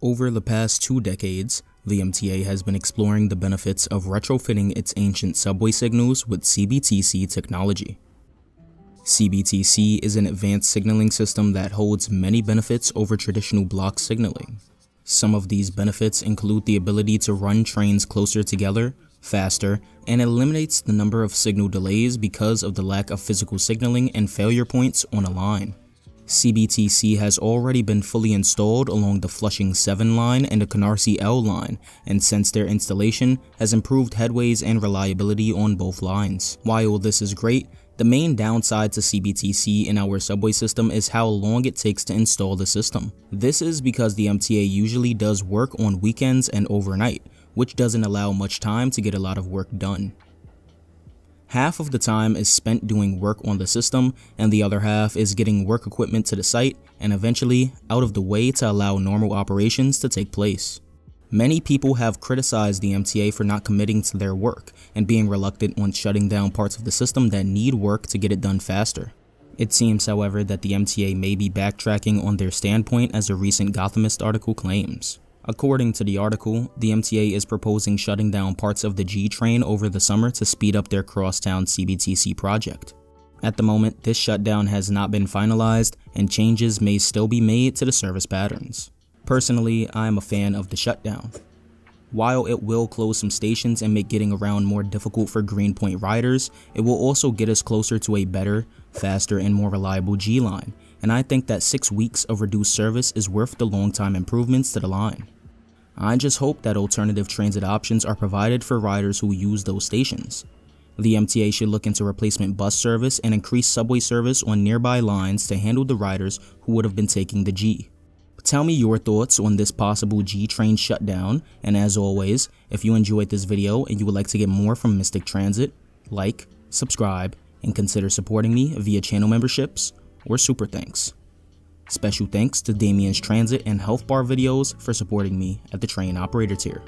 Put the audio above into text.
Over the past 2 decades, the MTA has been exploring the benefits of retrofitting its ancient subway signals with CBTC technology. CBTC is an advanced signaling system that holds many benefits over traditional block signaling. Some of these benefits include the ability to run trains closer together, faster, and eliminates the number of signal delays because of the lack of physical signaling and failure points on a line. CBTC has already been fully installed along the Flushing 7 line and the Canarsie L line, and since their installation has improved headways and reliability on both lines. While this is great, the main downside to CBTC in our subway system is how long it takes to install the system. This is because the MTA usually does work on weekends and overnight, which doesn't allow much time to get a lot of work done. Half of the time is spent doing work on the system, and the other half is getting work equipment to the site and eventually out of the way to allow normal operations to take place. Many people have criticized the MTA for not committing to their work and being reluctant on shutting down parts of the system that need work to get it done faster. It seems, however, that the MTA may be backtracking on their standpoint, as a recent Gothamist article claims. According to the article, the MTA is proposing shutting down parts of the G train over the summer to speed up their Crosstown CBTC project. At the moment, this shutdown has not been finalized and changes may still be made to the service patterns. Personally, I am a fan of the shutdown. While it will close some stations and make getting around more difficult for Greenpoint riders, it will also get us closer to a better, faster, and more reliable G line, and I think that 6 weeks of reduced service is worth the long-time improvements to the line. I just hope that alternative transit options are provided for riders who use those stations. The MTA should look into replacement bus service and increase subway service on nearby lines to handle the riders who would have been taking the G. Tell me your thoughts on this possible G train shutdown, and as always, if you enjoyed this video and you would like to get more from Mystic Transit, like, subscribe, and consider supporting me via channel memberships or super thanks. Special thanks to Damien's Transit and Health Bar videos for supporting me at the train operator tier.